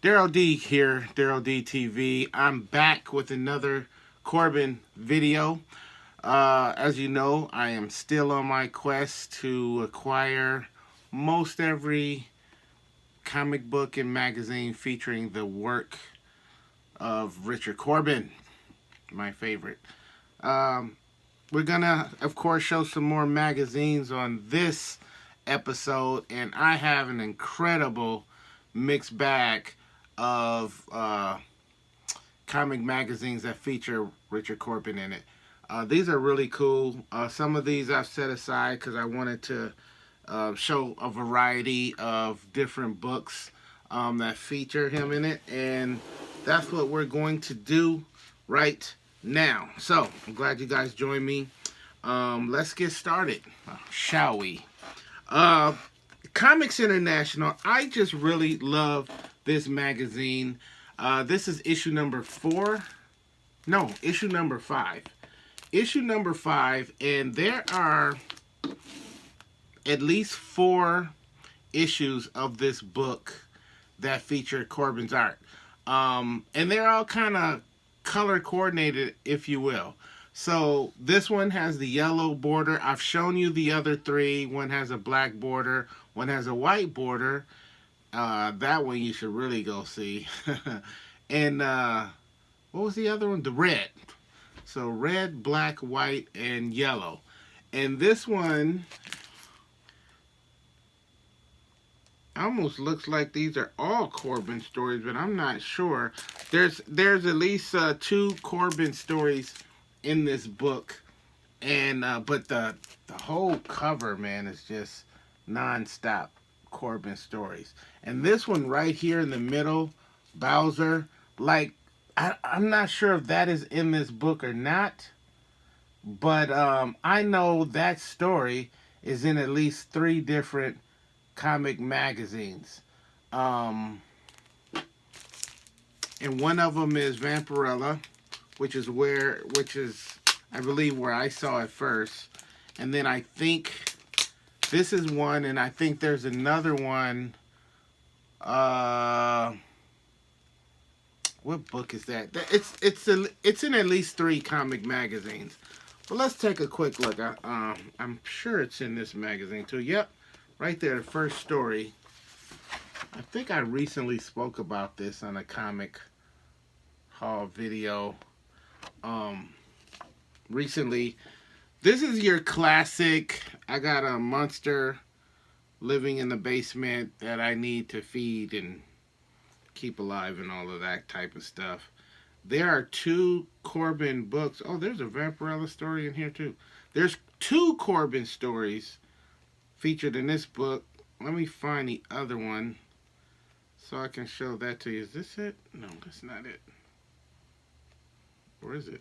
Daryl D here, Daryl D TV. I'm back with another Corben video. As you know, I am still on my quest to acquire most every comic book and magazine featuring the work of Richard Corben, my favorite. Um, we're gonna, of course, show some more magazines on this episode, and I have an incredible mixed bag of comic magazines that feature Richard Corben in it. These are really cool. Some of these I've set aside because I wanted to show a variety of different books that feature him in it, and that's what we're going to do right now. So I'm glad you guys joined me. Let's get started, shall we? Uh, Comics International. I just really love this magazine. This is issue number 4. No, issue number 5. Issue number 5, and there are at least 4 issues of this book that feature Corben's art. And they're all kind of color coordinated, if you will. So this one has the yellow border. I've shown you the other 3. One has a black border. One has a white border. That one you should really go see. And what was the other one? The red. So red, black, white, and yellow. And this one almost looks like these are all Corben stories, but I'm not sure. There's at least 2 Corben stories in this book, and but the whole cover, man, is just non-stop Corben stories. And this one right here in the middle, Bowser, like I'm not sure if that is in this book or not, but I know that story is in at least 3 different comic magazines. And one of them is Vampirella, which is I believe where I saw it first. And then I think this is one, and I think there's another one. What book is that? It's in at least 3 comic magazines. But let's take a quick look. I'm sure it's in this magazine too. Yep, right there, the first story. I think I recently spoke about this on a comic haul video. Recently, this is your classic. I got a monster living in the basement that I need to feed and keep alive and all of that type of stuff. There are 2 Corben books. Oh, there's a Vampirella story in here too. There's 2 Corben stories featured in this book. Let me find the other one so I can show that to you. Is this it? No, that's not it. Where is it?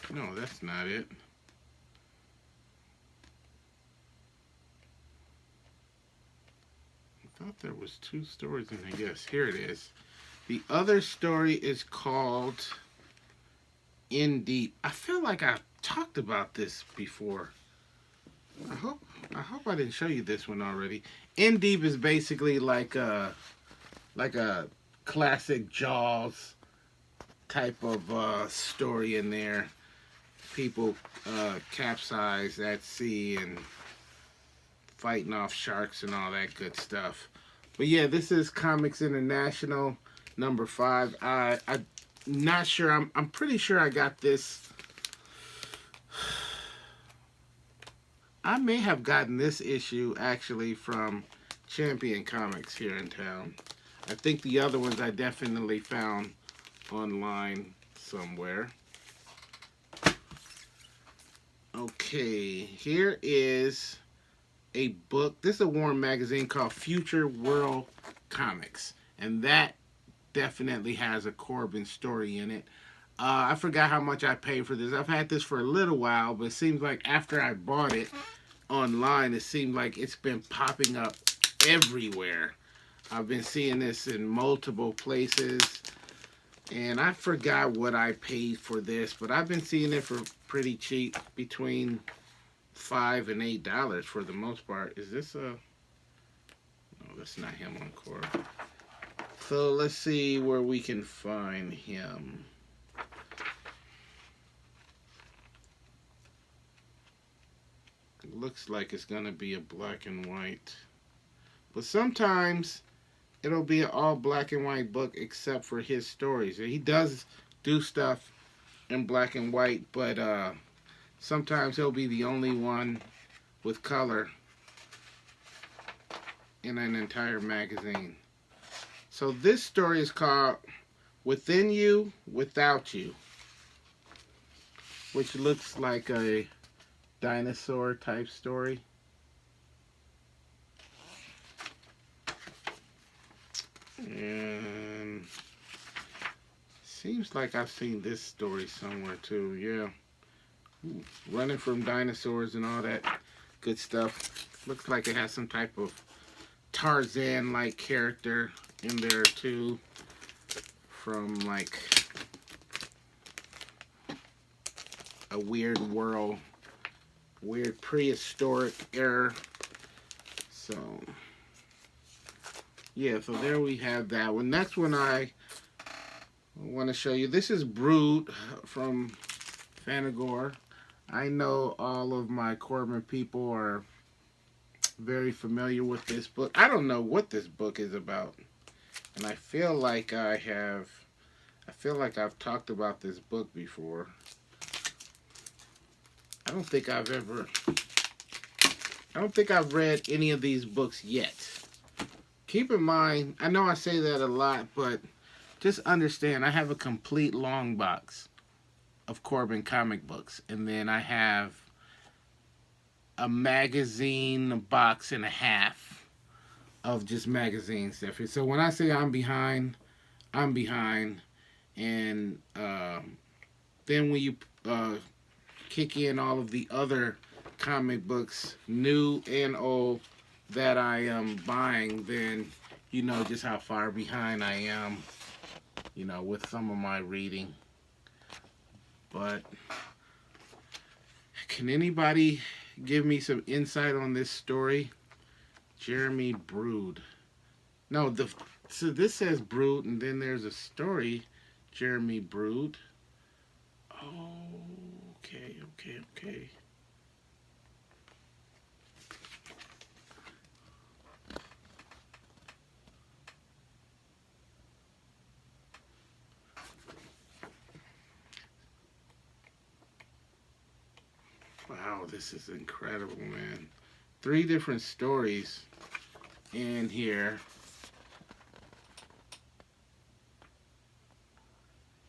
No, that's not it. I thought there was 2 stories in there. Yes, here it is. The other story is called In Deep. I feel like I've talked about this before. I hope I didn't show you this one already. In Deep is basically like a classic Jaws type of story in there. People capsize at sea and fighting off sharks and all that good stuff. But yeah, this is Comics International number 5. I'm not sure. I'm pretty sure I got this. I may have gotten this issue actually from Champion Comics here in town. I think the other ones I definitely found online somewhere. Okay, here is a book. This is a Warren magazine called Future World Comics, and that definitely has a Corben story in it. I forgot how much I paid for this. I've had this for a little while, but it seems like after I bought it online, it seemed like it's been popping up everywhere. I've been seeing this in multiple places, and I forgot what I paid for this, but I've been seeing it for pretty cheap, between $5 and $8 for the most part. Is this a... No, that's not him on Corben. So let's see where we can find him. It looks like it's gonna be a black and white. But sometimes it'll be an all black and white book except for his stories. He does do stuff in black and white, but sometimes he'll be the only one with color in an entire magazine. So this story is called Within You, Without You, which looks like a dinosaur type story. And seems like I've seen this story somewhere too. Yeah. Ooh, running from dinosaurs and all that good stuff. Looks like it has some type of Tarzan-like character in there too, from like a weird world, weird prehistoric era. So yeah, so there we have that one. Next one I want to show you. This is Brood from Fanagore. I know all of my Corben people are very familiar with this book. I don't know what this book is about, and I feel like I've talked about this book before. I don't think I've read any of these books yet. Keep in mind, I know I say that a lot, but just understand I have a complete long box of Corben comic books, and then I have a magazine box and a half of just magazine stuff. So when I say I'm behind, I'm behind. And then when you kick in all of the other comic books, new and old, that I am buying, then you know just how far behind I am, you know, with some of my reading. But can anybody give me some insight on this story? Jeremy Brood. No, so this says Brood, and then there's a story, Jeremy Brood. Oh, okay. Wow, this is incredible, man. 3 different stories in here.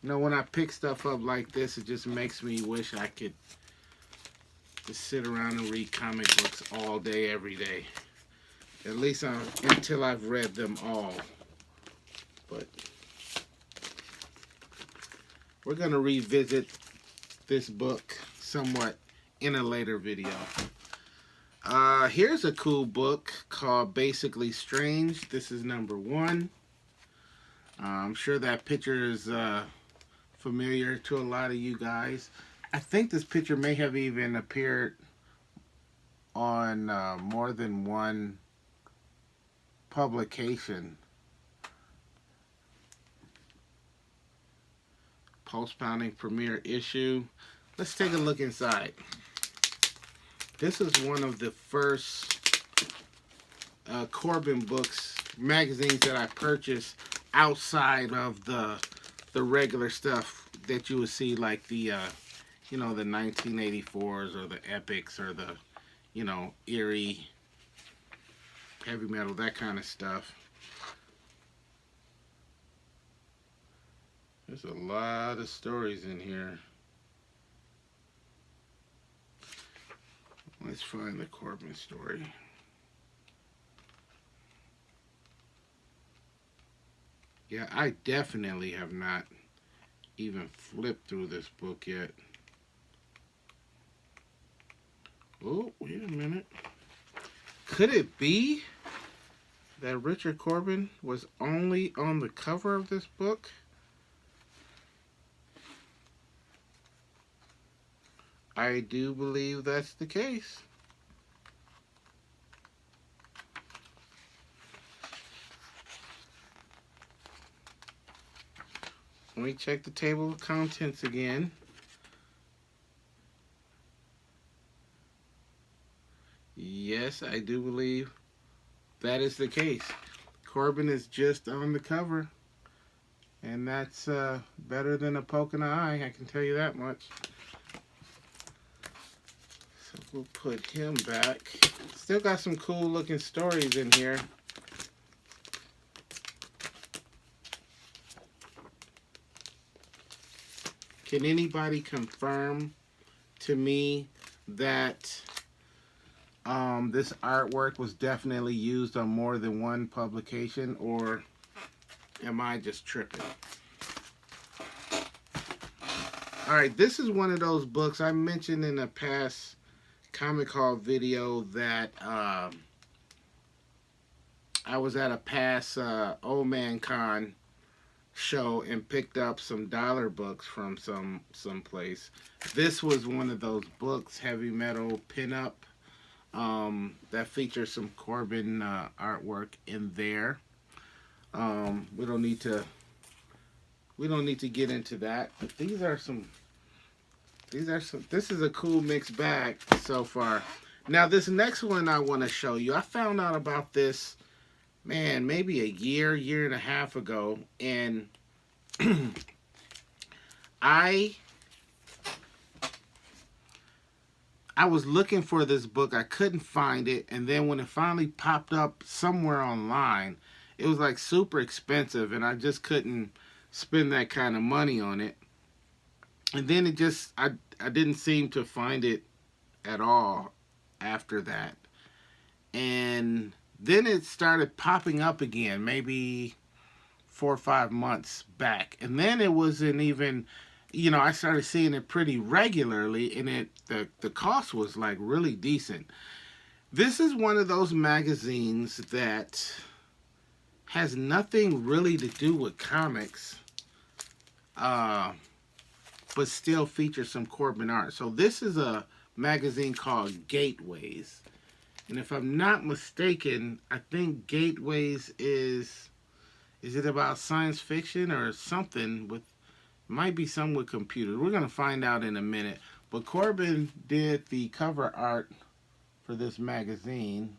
You know, when I pick stuff up like this, it just makes me wish I could just sit around and read comic books all day, every day. At least until I've read them all. But we're going to revisit this book somewhat in a later video. Here's a cool book called Basically Strange. This is number 1. I'm sure that picture is familiar to a lot of you guys. I think this picture may have even appeared on more than one publication. Post-pounding premiere issue. Let's take a look inside. This is one of the first Corben books, magazines that I purchased outside of the regular stuff that you would see, like the you know, the 1984s or the epics or the, you know, eerie, heavy metal, that kind of stuff. There's a lot of stories in here. Let's find the Corben story. Yeah, I definitely have not even flipped through this book yet. Oh, wait a minute. Could it be that Richard Corben was only on the cover of this book? I do believe that's the case. Let me check the table of contents again. Yes, I do believe that is the case. Corben is just on the cover, and that's better than a poke in the eye, I can tell you that much. So we'll put him back. Still got some cool looking stories in here. Can anybody confirm to me that this artwork was definitely used on more than one publication, or am I just tripping? Alright, this is one of those books I mentioned in a past Comic Haul video that I was at a past Old Man Con show and picked up some dollar books from some place. This was one of those books, heavy metal pinup, that features some Corben artwork in there. We don't need to get into that, but this is a cool mixed bag so far. Now this next one I want to show you, I found out about this, man, maybe a year and a half ago, and I was looking for this book. I couldn't find it, and then when it finally popped up somewhere online, it was like super expensive, and I just couldn't spend that kind of money on it. And then it just, I didn't seem to find it at all after that. And then it started popping up again, maybe 4 or 5 months back. And then it wasn't even, you know, I started seeing it pretty regularly, and the cost was like really decent. This is one of those magazines that has nothing really to do with comics, but still features some Corben art. So this is a magazine called Gateways. And if I'm not mistaken, I think Gateways is it about science fiction or something with, might be something with computers. We're going to find out in a minute. But Corben did the cover art for this magazine.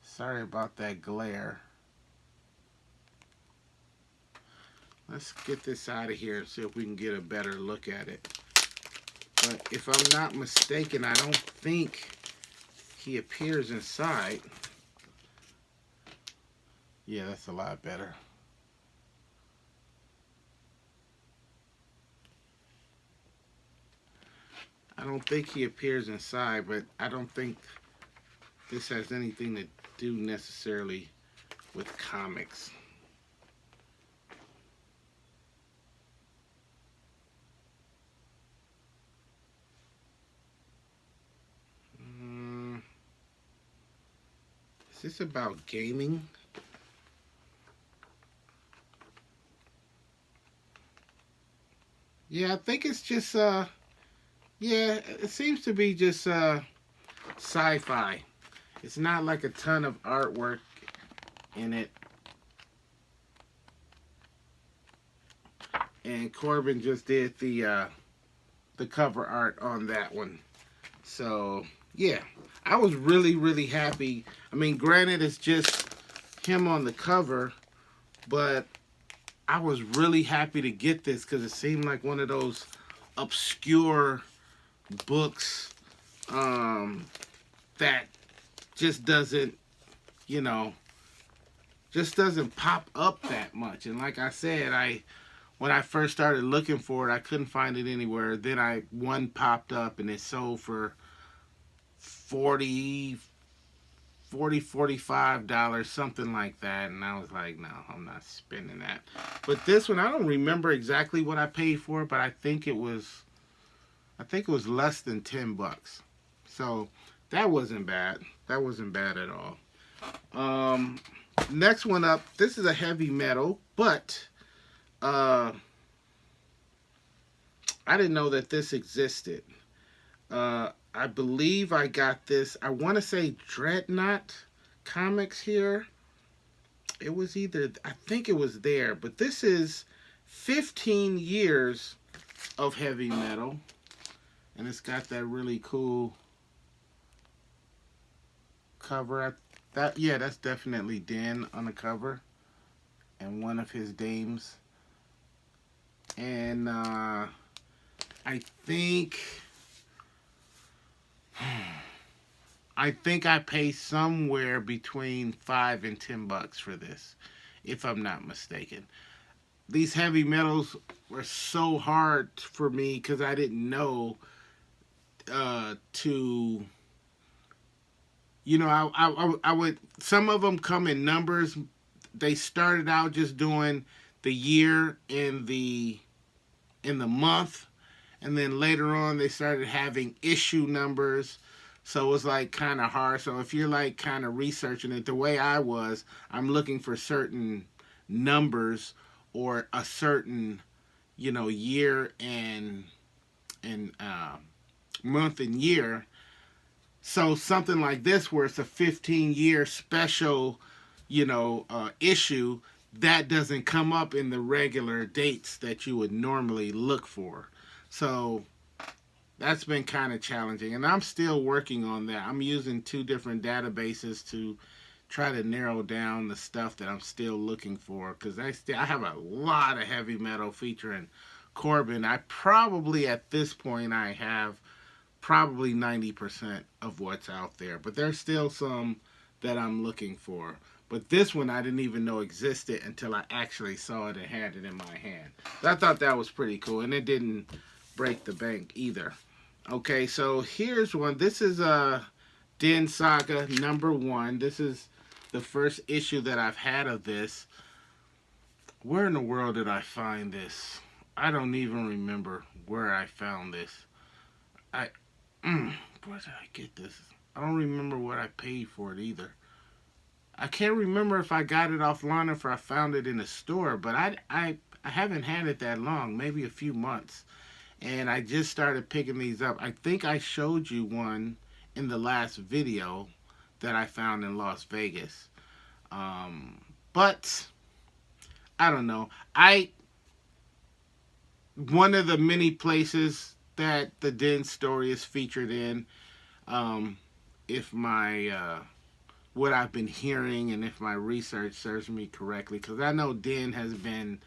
Sorry about that glare. Let's get this out of here and see if we can get a better look at it. But if I'm not mistaken, I don't think he appears inside. Yeah, that's a lot better. I don't think he appears inside, but I don't think this has anything to do necessarily with comics. Is this about gaming? Yeah, I think it's just, yeah, it seems to be just sci-fi. It's not like a ton of artwork in it. And Corben just did the cover art on that one. So, yeah, I was really happy. I mean, granted, it's just him on the cover, but I was really happy to get this because it seemed like one of those obscure books that just doesn't, you know, just doesn't pop up that much. And like I said, when I first started looking for it, I couldn't find it anywhere. Then one popped up and it sold for $45, something like that. And I was like, no, I'm not spending that. But this one, I don't remember exactly what I paid for it, but I think it was less than $10. So that wasn't bad. That wasn't bad at all. Next one up, this is a heavy metal, but I didn't know that this existed. I believe I got this. I want to say Dreadnought Comics here. It was either, I think it was there, but this is 15 years of heavy metal. And it's got that really cool cover. Yeah, that's definitely Den on the cover. And one of his dames. And I think I pay somewhere between $5 and $10 for this, if I'm not mistaken. These heavy metals were so hard for me because I didn't know to, I would, some of them come in numbers. They started out just doing the year and the month, and then later on they started having issue numbers. So it was like kind of hard. So if you're like kind of researching it the way I was, I'm looking for certain numbers or a certain, year and month and year. So something like this, where it's a 15-year special, issue, that doesn't come up in the regular dates that you would normally look for. So that's been kind of challenging, and I'm still working on that. I'm using 2 different databases to try to narrow down the stuff that I'm still looking for, because I have a lot of heavy metal featuring Corben. I probably, at this point, I have probably 90% of what's out there, but there's still some that I'm looking for. But this one I didn't even know existed until I actually saw it and had it in my hand. I thought that was pretty cool, and it didn't break the bank either. Okay, so here's one. This is Den Saga #1. This is the first issue that I've had of this. Where in the world did I find this? I don't even remember where I found this. Where did I get this? I don't remember what I paid for it either. I can't remember if I got it offline or if I found it in a store, but I haven't had it that long, maybe a few months. And I just started picking these up. I think I showed you one in the last video that I found in Las Vegas. But I don't know. One of the many places that the Den story is featured in, if my what I've been hearing and if my research serves me correctly, because I know Den has been,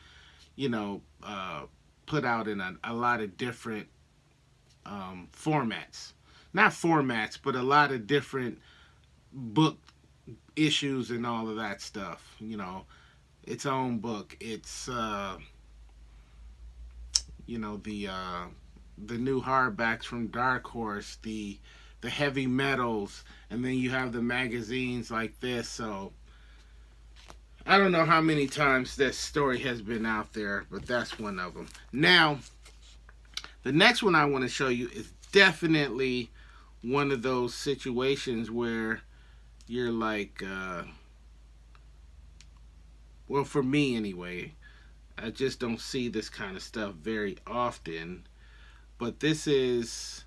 put out in a lot of different formats. Not formats, but a lot of different book issues and all of that stuff. Its own book. It's the new hardbacks from Dark Horse, the heavy metals, and then you have the magazines like this. So I don't know how many times this story has been out there, but that's one of them. Now, the next one I want to show you is definitely one of those situations where you're like, well, for me anyway, I just don't see this kind of stuff very often. But this is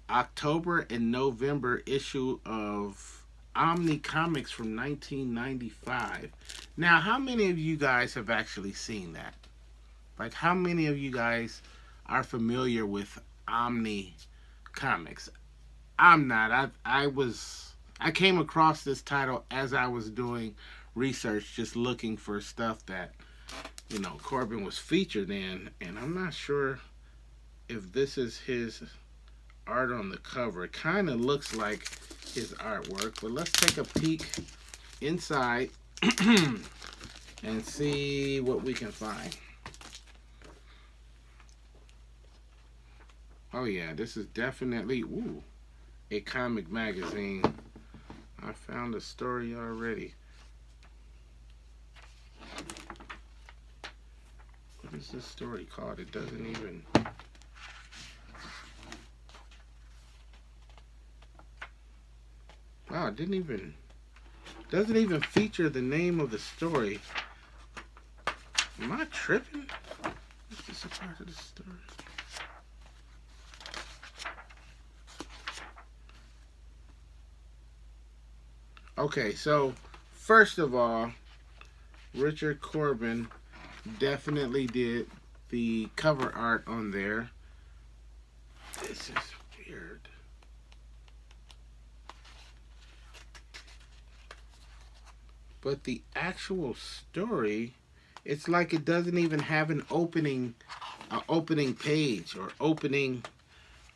October and November issue of Omni Comics from 1995. Now, how many of you guys have actually seen that? Like, how many of you guys are familiar with Omni Comics? I'm not. I came across this title as I was doing research, just looking for stuff that, Corben was featured in, and I'm not sure if this is his art on the cover. It kind of looks like his artwork, but let's take a peek inside and see what we can find. Oh yeah, this is definitely a comic magazine. I found a story already. What is this story called? It doesn't even... Wow, it doesn't even feature the name of the story. Am I tripping? Is this a part of the story? Okay, so first of all, Richard Corben definitely did the cover art on there. This is weird. But the actual story, it's like it doesn't even have an opening page or opening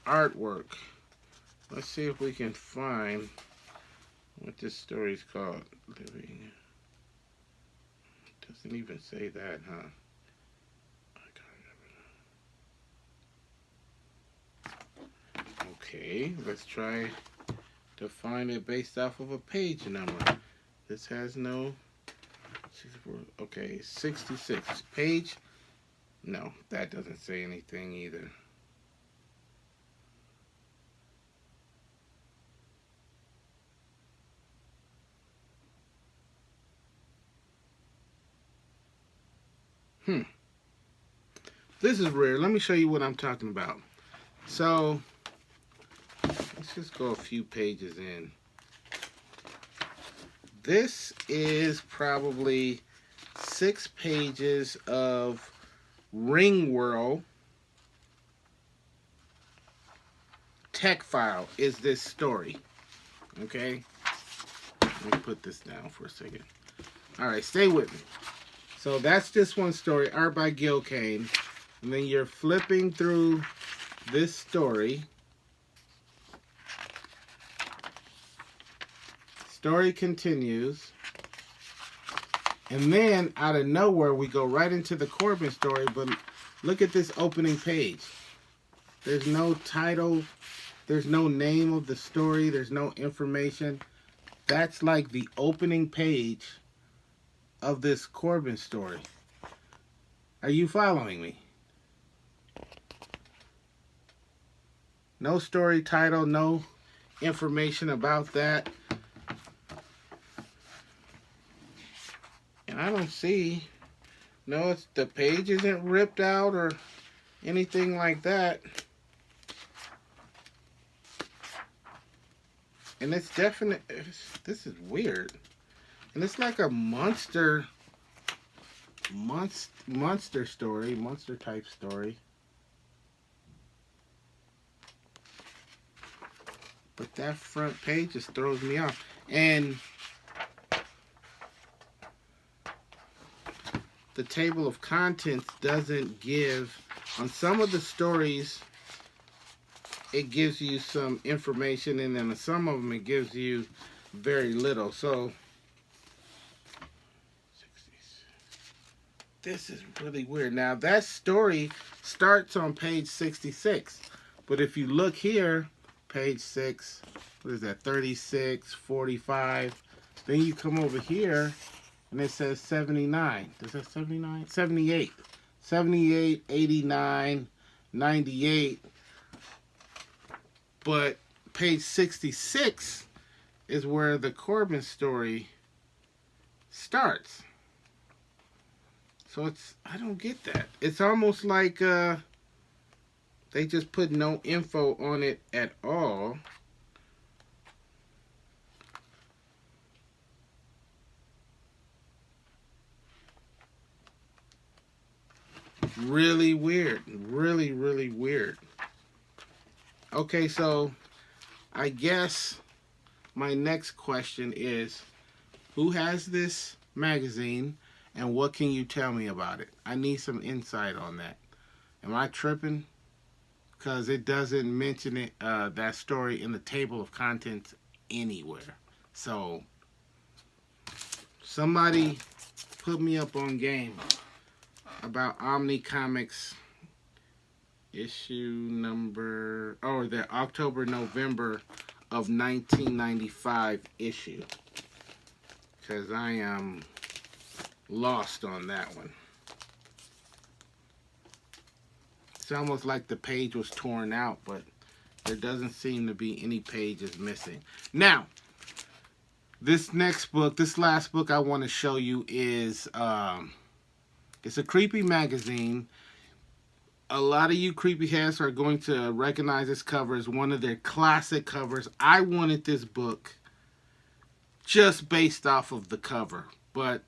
artwork. Let's see if we can find what this story is called. Living. Doesn't even say that, huh? Okay, let's try to find it based off of a page number. This has no. Okay, 66 page. No, that doesn't say anything either. This is rare. Let me show you what I'm talking about. So, let's just go a few pages in. This is probably 6 pages of Ring World tech file is this story. Okay? Let me put this down for a second. Alright, stay with me. So that's just one story, art by Gil Kane. And then you're flipping through this story. Story continues. And then out of nowhere we go right into the Corben story, but look at this opening page. There's no title, there's no name of the story, there's no information. That's like the opening page of this Corben story. Are you following me? No story title, no information about that. And I don't see, no, it's, the page isn't ripped out or anything like that. And it's definite, this is weird. And it's like a monster story, monster type story. But that front page just throws me off. And the table of contents doesn't give, on some of the stories, it gives you some information, and then on some of them it gives you very little. So, this is really weird. Now, that story starts on page 66. But if you look here, page 6, what is that, 36, 45. Then you come over here, and it says 79. Does that 79? 78. 78, 89, 98. But page 66 is where the Corben story starts. So it's, I don't get that. It's almost like they just put no info on it at all. Really weird. Really, really weird. Okay, so I guess my next question is, who has this magazine and what can you tell me about it? I need some insight on that. Am I tripping? Because it doesn't mention it, that story in the table of contents anywhere. So somebody put me up on game about Omni Comics issue number, or the October-November of 1995 issue, because I am lost on that one. It's almost like the page was torn out, but there doesn't seem to be any pages missing. Now, this next book, this last book I want to show you is, it's a creepy magazine. A lot of you creepy heads are going to recognize this cover as one of their classic covers. I wanted this book just based off of the cover. But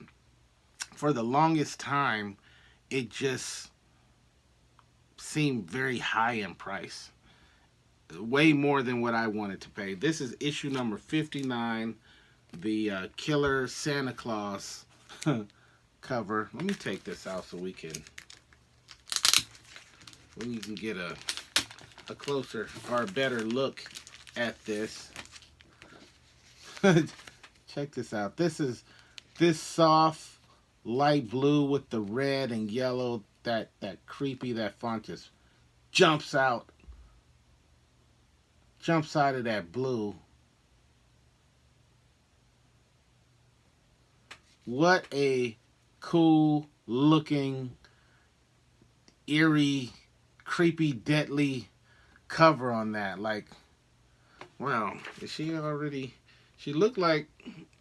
for the longest time, it just seemed very high in price. Way more than what I wanted to pay. This is issue number 59, the Killer Santa Claus cover. Let me take this out so we can get a closer or a better look at this. Check this out. This is this soft light blue with the red and yellow. That creepy, that font just jumps out of that blue. What a cool looking, eerie, creepy, deadly cover on that. Like, wow, is she already? She looked like,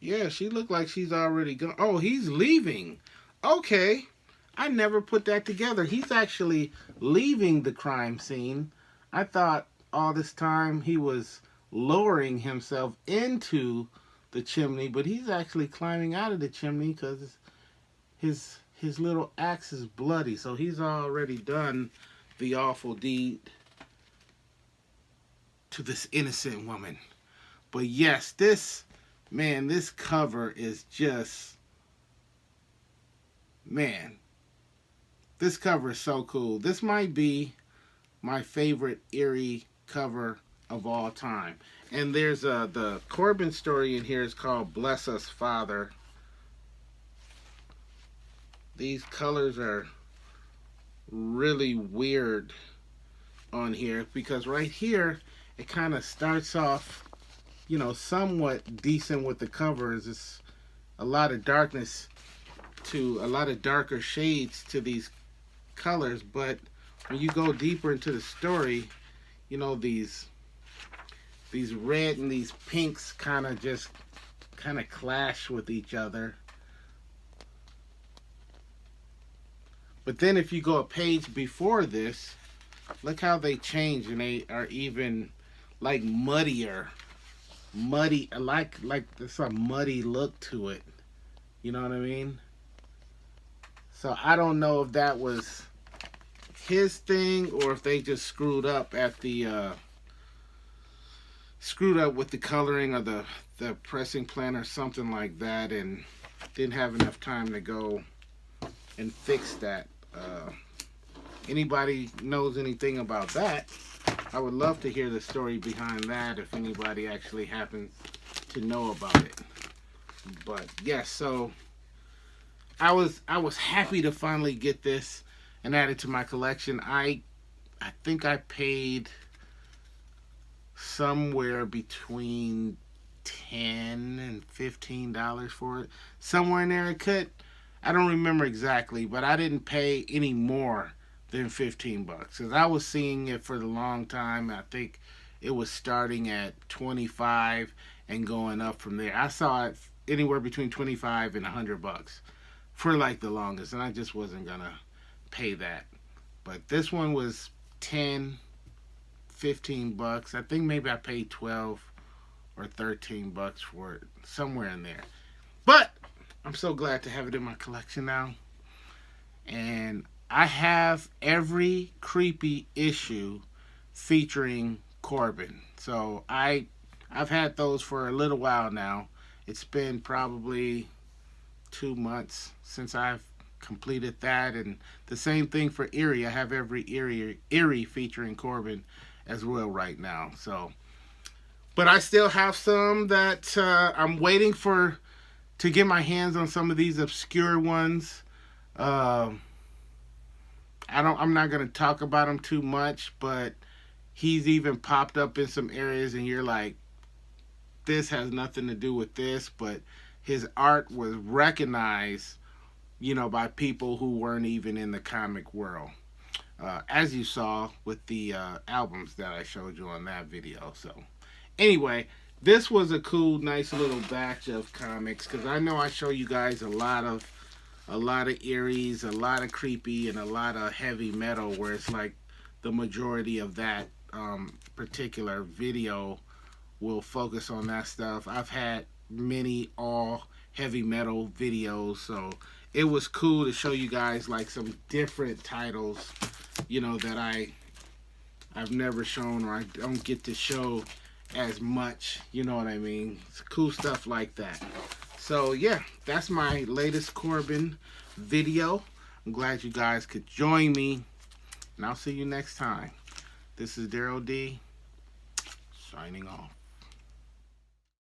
yeah, she looked like she's already gone. Oh, he's leaving. Okay, I never put that together. He's actually leaving the crime scene. I thought all this time he was lowering himself into the chimney, but he's actually climbing out of the chimney because his little axe is bloody. So he's already done the awful deed to this innocent woman. But yes, this cover is just, man, this cover is so cool. This might be my favorite eerie cover of all time. And there's the Corben story in here is called Bless Us Father. These colors are really weird on here because right here it kind of starts off, you know, somewhat decent with the covers. It's a lot of darkness to a lot of darker shades to these colors, but when you go deeper into the story, you know, these red and these pinks kind of clash with each other. But then if you go a page before this, look how they change, and they are even like muddier. Muddy, like there's a muddy look to it. You know what I mean? So I don't know if that was his thing or if they just screwed up at the with the coloring or the pressing plan or something like that, and didn't have enough time to go and fix that. Anybody knows anything about that, I would love to hear the story behind that if anybody actually happens to know about it. But yes, so I was happy to finally get this and add it to my collection. I think I paid somewhere between $10 and $15 for it. Somewhere in there. I don't remember exactly, but I didn't pay any more than $15 because I was seeing it for the long time. I think it was starting at $25 and going up from there. I saw it anywhere between $25 and $100 for like the longest, and I just wasn't gonna pay that. But this one was $10, $15. I think maybe I paid $12 or $13 for it, somewhere in there. But I'm so glad to have it in my collection now. And I have every creepy issue featuring Corben. So I've had those for a little while now. It's been probably 2 months since I've completed that, and the same thing for Eerie. I have every Eerie featuring Corben as well right now. So, but I still have some that I'm waiting to get my hands on some of these obscure ones. I'm not going to talk about him too much, but he's even popped up in some areas and you're like, this has nothing to do with this, but his art was recognized, you know, by people who weren't even in the comic world. As you saw with the albums that I showed you on that video. So anyway, this was a cool, nice little batch of comics, because I know I show you guys a lot of Eerie's, a lot of creepy, and a lot of heavy metal, where it's like the majority of that particular video will focus on that stuff. I've had many all heavy metal videos, so it was cool to show you guys like some different titles, you know, that I've never shown, or I don't get to show as much, you know what I mean? It's cool stuff like that. So yeah, that's my latest Corben video. I'm glad you guys could join me, and I'll see you next time. This is Daryl D, signing off.